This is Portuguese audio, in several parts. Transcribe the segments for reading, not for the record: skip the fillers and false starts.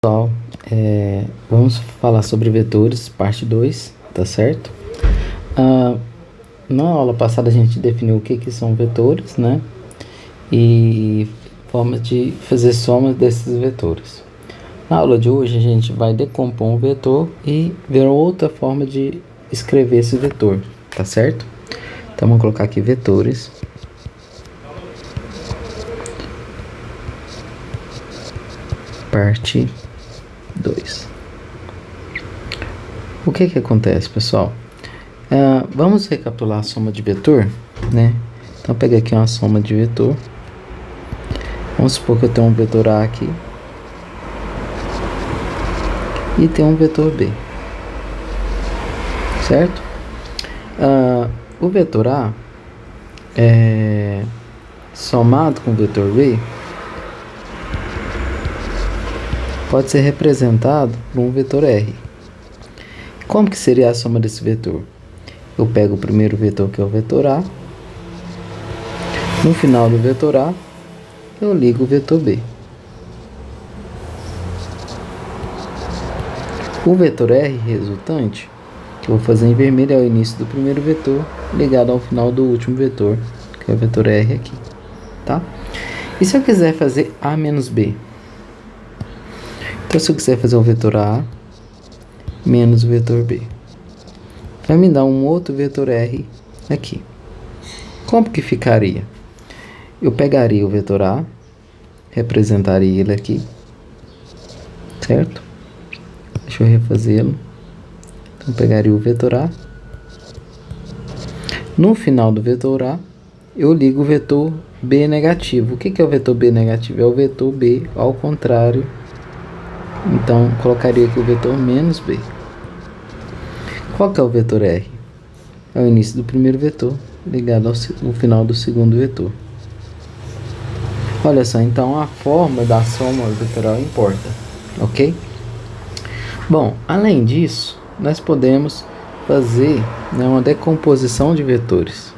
Pessoal, vamos falar sobre vetores, parte 2, tá certo? Na aula passada a gente definiu o que são vetores, né? E formas de fazer somas desses vetores. Na aula de hoje a gente vai decompor um vetor e ver outra forma de escrever esse vetor, tá certo? Então vamos colocar aqui vetores. Parte 2. O que acontece, pessoal? Vamos recapitular a soma de vetor, né? Então peguei aqui uma soma de vetor. Vamos supor que eu tenho um vetor A aqui e tem um vetor B, certo? O vetor A somado com o vetor B pode ser representado por um vetor R. Como que seria a soma desse vetor? Eu pego o primeiro vetor, que é o vetor A. No final do vetor A, eu ligo o vetor B. O vetor R resultante, que eu vou fazer em vermelho, é o início do primeiro vetor ligado ao final do último vetor, que é o vetor R aqui, tá? E se eu quiser fazer A menos B? Então, se eu quiser fazer o vetor A menos o vetor B, vai me dar um outro vetor R aqui. Como que ficaria? Eu pegaria o vetor A, representaria ele aqui, certo? Deixa eu refazê-lo. Então, pegaria o vetor A. No final do vetor A, eu ligo o vetor B negativo. O que é o vetor B negativo? É o vetor B ao contrário. Então, colocaria aqui o vetor menos B. Qual que é o vetor R? É o início do primeiro vetor ligado ao final do segundo vetor. Olha só, então a forma da soma vetorial importa, ok? Bom, além disso, nós podemos fazer, né, uma decomposição de vetores.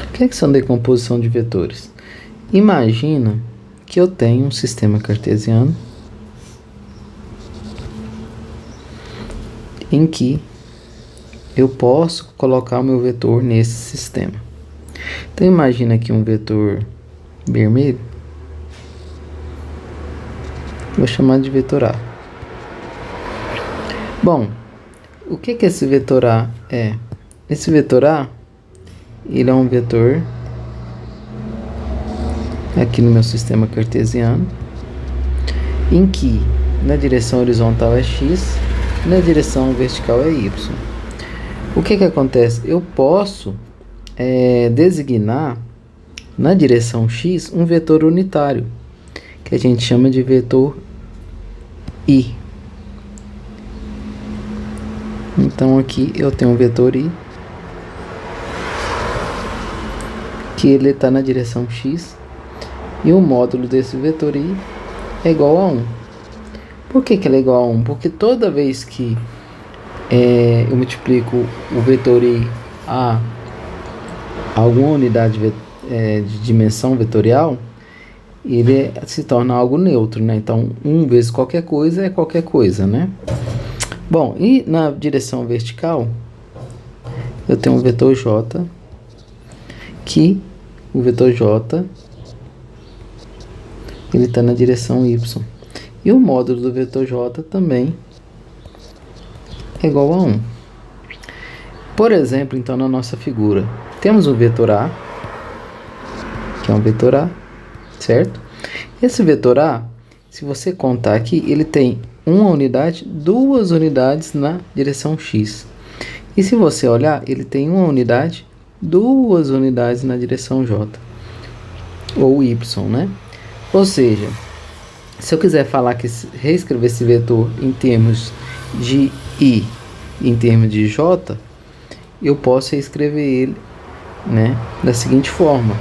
O que são decomposição de vetores? Imagina que eu tenho um sistema cartesiano em que eu posso colocar o meu vetor nesse sistema. Então imagina aqui um vetor vermelho. Vou chamar de vetor A. Bom, o que esse vetor A é? Esse vetor A, ele é um vetor aqui no meu sistema cartesiano, em que na direção horizontal é x, na direção vertical é y. O que acontece? Eu posso designar na direção x um vetor unitário, que a gente chama de vetor I. Então aqui eu tenho um vetor I, que ele está na direção x, e o módulo desse vetor I é igual a 1. Por que ele é igual a 1? Porque toda vez que eu multiplico o vetor I a alguma unidade de dimensão vetorial, ele se torna algo neutro, né? Então, 1 vezes qualquer coisa é qualquer coisa, né? Bom, e na direção vertical, eu tenho um vetor J, que o vetor J ele está na direção Y. E o módulo do vetor J também é igual a 1. Por exemplo, então, na nossa figura, temos um vetor A, que é um vetor A, certo? Esse vetor A, se você contar aqui, ele tem uma unidade, 2 unidades na direção X. E se você olhar, ele tem uma unidade, 2 unidades na direção J, ou Y, né? Ou seja, se eu quiser falar reescrever esse vetor em termos de I, em termos de J, eu posso reescrever ele, né, da seguinte forma: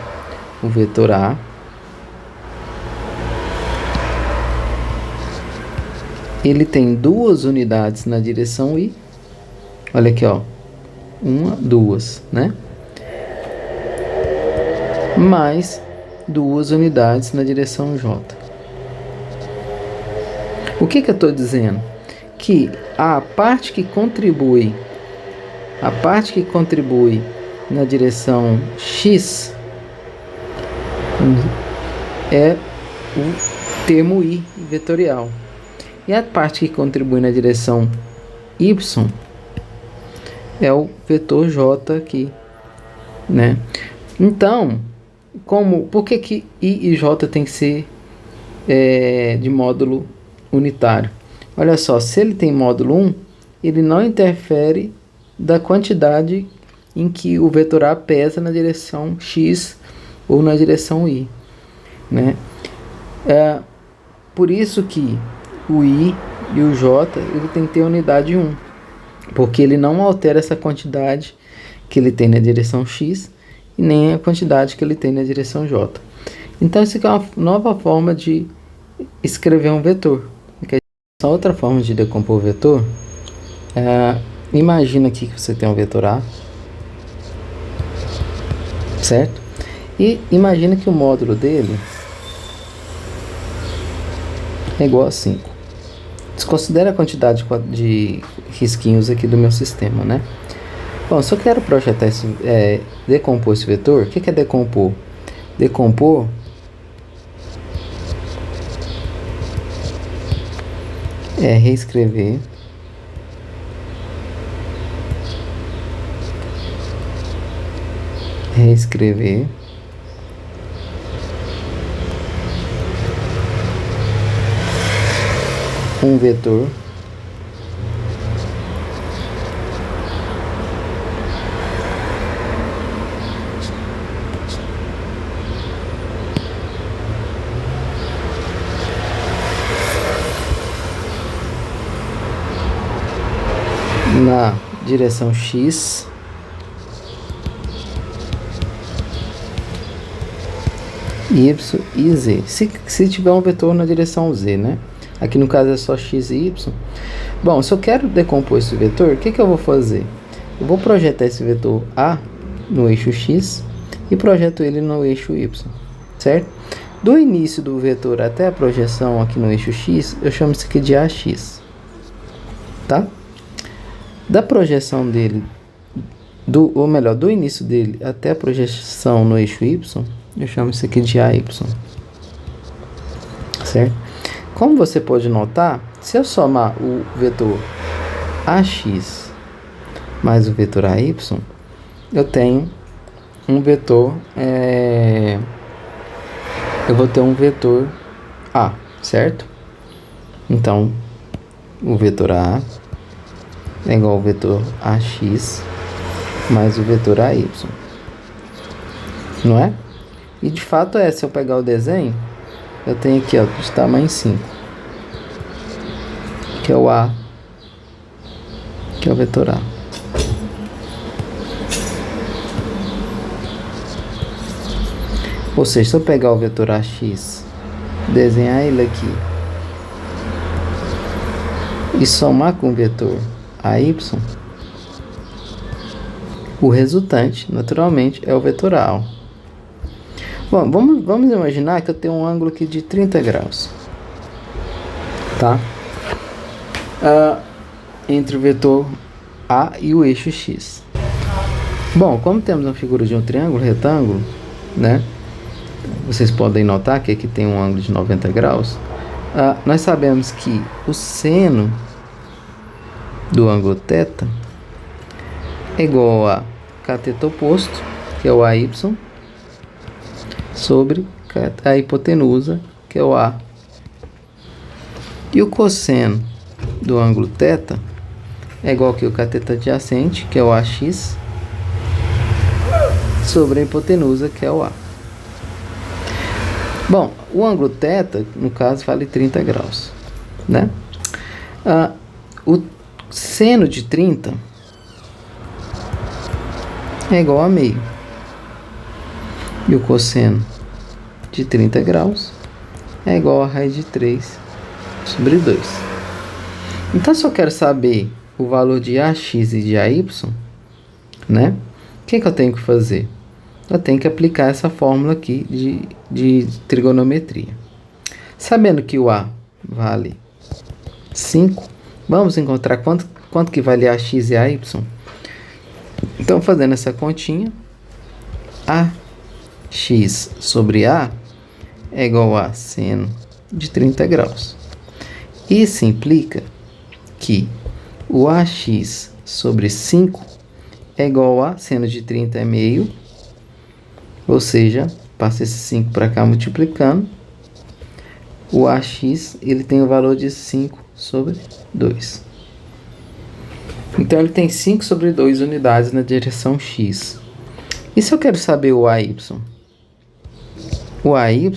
o vetor A ele tem 2 unidades na direção I. Olha aqui, ó, duas, né? Mais 2 unidades na direção J. O que eu estou dizendo? Que a parte que contribui na direção X é o termo I vetorial. E a parte que contribui na direção Y é o vetor J aqui, né? Então, por que I e J tem que ser de módulo unitário? Olha só, se ele tem módulo 1, ele não interfere da quantidade em que o vetor A pesa na direção X ou na direção Y, né? Por isso que o I e o J ele tem que ter unidade 1, porque ele não altera essa quantidade que ele tem na direção X e nem a quantidade que ele tem na direção J. Então, isso aqui é uma nova forma de escrever um vetor. Essa outra forma de decompor o vetor, imagina aqui que você tem um vetor A, certo? E imagina que o módulo dele é igual a 5. Desconsidera a quantidade de risquinhos aqui do meu sistema, né? Bom, se eu quero projetar decompor esse vetor, o que é decompor? Decompor é reescrever um vetor na direção X Y e Z. Se tiver um vetor na direção Z, né? Aqui no caso é só X e Y. Bom, se eu quero decompor esse vetor, o que eu vou fazer? Eu vou projetar esse vetor A no eixo X e projeto ele no eixo Y, certo? Do início do vetor até a projeção aqui no eixo X, eu chamo isso aqui de AX, tá? Da projeção dele, do início dele até a projeção no eixo Y, eu chamo isso aqui de AY, certo? Como você pode notar, se eu somar o vetor AX mais o vetor AY, eu tenho um vetor, eu vou ter um vetor A, certo? Então, o vetor A é igual ao vetor AX mais o vetor AY, não é? E de fato se eu pegar o desenho, eu tenho aqui, ó, de tamanho 5, que é o A, que é o vetor A. Ou seja, se eu pegar o vetor AX, desenhar ele aqui e somar com o vetor AY, o resultante, naturalmente, é o vetor A. Bom, vamos imaginar que eu tenho um ângulo aqui de 30 graus, tá? Entre o vetor A e o eixo X. Bom, como temos uma figura de um triângulo retângulo, né? Vocês podem notar que aqui tem um ângulo de 90 graus. Nós sabemos que o seno do ângulo θ é igual a cateto oposto, que é o AY, sobre a hipotenusa, que é o A. E o cosseno do ângulo θ é igual que o cateto adjacente, que é o AX, sobre a hipotenusa, que é o A. Bom, o ângulo θ, no caso, vale 30 graus, né? O seno de 30 é igual a meio. E o cosseno de 30 graus é igual a raiz de 3 sobre 2. Então, se eu quero saber o valor de AX e de AY, né? O que eu tenho que fazer? Eu tenho que aplicar essa fórmula aqui de trigonometria. Sabendo que o A vale 5, vamos encontrar quanto que vale AX e AY? Então, fazendo essa continha, AX sobre A é igual a seno de 30 graus. Isso implica que o AX sobre 5 é igual a seno de 30 é meio, ou seja, passa esse 5 para cá multiplicando, o AX ele tem o valor de 5 sobre 2. Então, ele tem 5 sobre 2 unidades na direção X. E se eu quero saber o AY? O AY,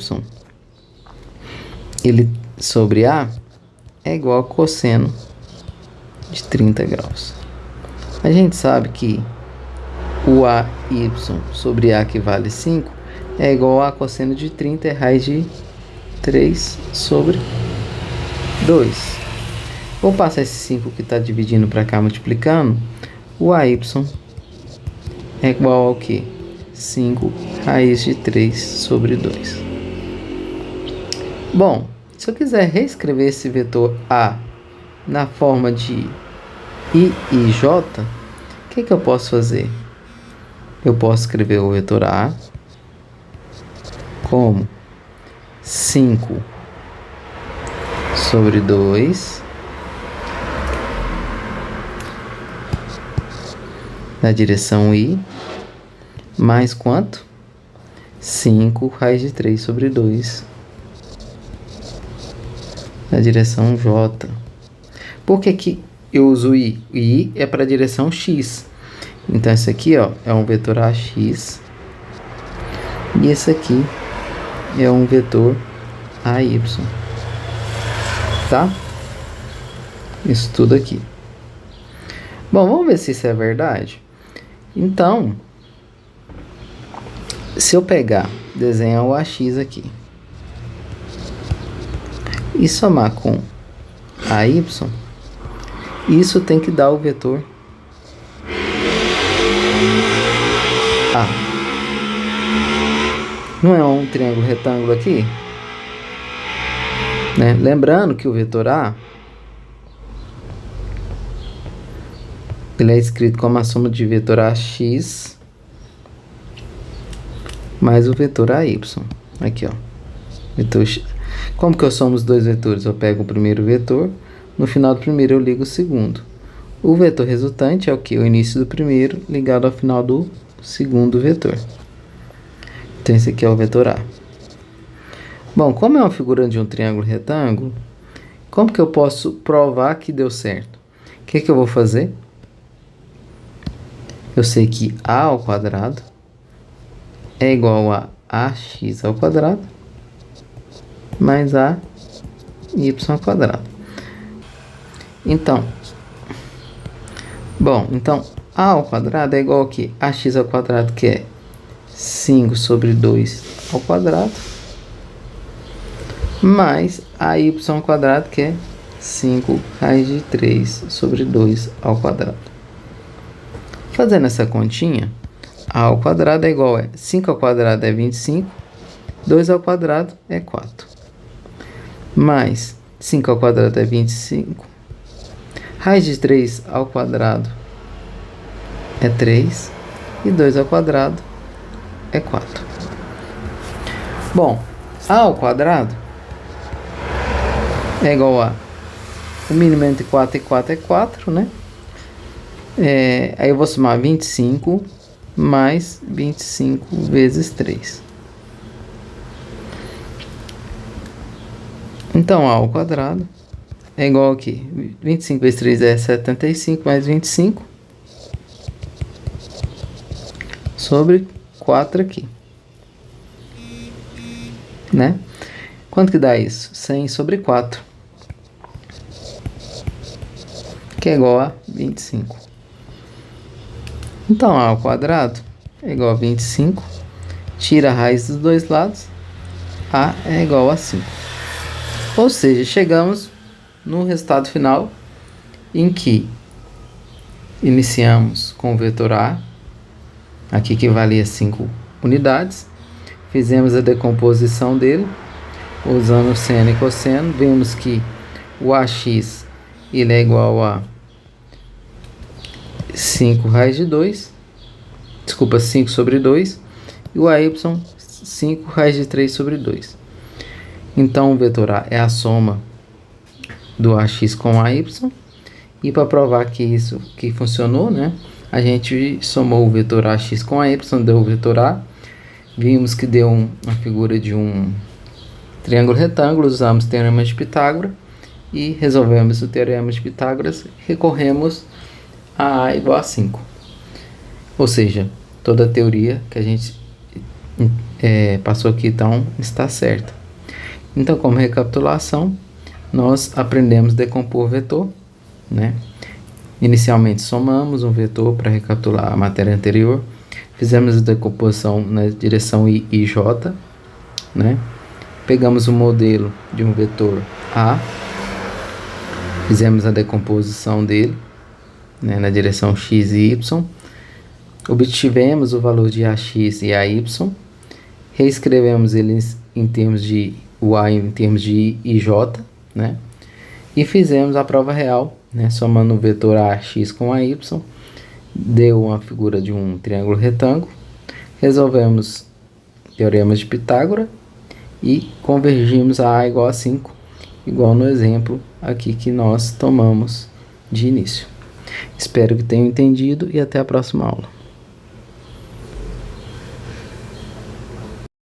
ele sobre A, é igual a cosseno de 30 graus. A gente sabe que o AY sobre A, que vale 5, é igual a cosseno de 30 é raiz de 3 sobre 2. Vou passar esse 5 que está dividindo para cá, multiplicando. O AY é igual ao que? 5 raiz de 3 sobre 2. Bom, se eu quiser reescrever esse vetor A na forma de I e J, o que eu posso fazer? Eu posso escrever o vetor A como 5 sobre 2 na direção I, mais quanto? 5 raiz de 3 sobre 2 na direção J. Por que eu uso I? O I é para a direção X. Então, esse aqui, ó, é um vetor AX. E esse aqui é um vetor AY. Tá? Isso tudo aqui. Bom, vamos ver se isso é verdade. Então, se eu pegar, desenhar o AX aqui e somar com AY, isso tem que dar o vetor A. Não é um triângulo retângulo aqui? Né? Lembrando que o vetor A ele é escrito como a soma de vetor AX mais o vetor AY. Aqui, ó. Vetor X. Como que eu somo os dois vetores? Eu pego o primeiro vetor, no final do primeiro eu ligo o segundo. O vetor resultante é o que? O início do primeiro ligado ao final do segundo vetor. Então, esse aqui é o vetor A. Bom, como é uma figura de um triângulo retângulo, como que eu posso provar que deu certo? O que eu vou fazer? Eu sei que A ao quadrado é igual a AX ao quadrado mais AY ao quadrado. Então, A ao quadrado é igual a que? AX ao quadrado, que é 5 sobre 2 ao quadrado, mais AY ao quadrado, que é 5 raiz de 3 sobre 2 ao quadrado. Fazendo essa continha, A ao quadrado é igual a 5 ao quadrado é 25, 2 ao quadrado é 4. Mais 5 ao quadrado é 25, raiz de 3 ao quadrado é 3, e 2 ao quadrado é 4. Bom, A ao quadrado é igual a, o mínimo entre 4 e 4 é 4, né? Aí eu vou somar 25 mais 25 vezes 3. Então, A ao quadrado é igual a quê? 25 vezes 3 é 75, mais 25 sobre 4 aqui. Né? Quanto que dá isso? 100 sobre 4. Que é igual a 25. Então, A ao quadrado é igual a 25. Tira a raiz dos dois lados. A é igual a 5. Ou seja, chegamos no resultado final em que iniciamos com o vetor A, aqui que valia 5 unidades. Fizemos a decomposição dele, usando seno e cosseno. Vimos que o AX ele é igual a 5 raiz de 2, desculpa, 5 sobre 2, e o AY 5 raiz de 3 sobre 2. Então o vetor A é a soma do AX com AY, e para provar que isso que funcionou, né, a gente somou o vetor AX com AY, deu o vetor A. Vimos que deu uma figura de um triângulo retângulo, usamos o teorema de Pitágoras e resolvemos o teorema de Pitágoras, recorremos a A igual a 5. Ou seja, toda a teoria que a gente passou aqui então está certa. Então, como recapitulação, nós aprendemos a decompor vetor, né? Inicialmente somamos um vetor para recapitular a matéria anterior, fizemos a decomposição na direção I e J, né? Pegamos o modelo de um vetor A, fizemos a decomposição dele, né, na direção X e Y, obtivemos o valor de AX e AY, reescrevemos eles em termos de o A em termos de I e J, né? E fizemos a prova real, né, somando o vetor AX com AY, deu uma figura de um triângulo retângulo, resolvemos teoremas de Pitágoras e convergimos a A igual a 5, igual no exemplo aqui que nós tomamos de início. Espero que tenham entendido e até a próxima aula.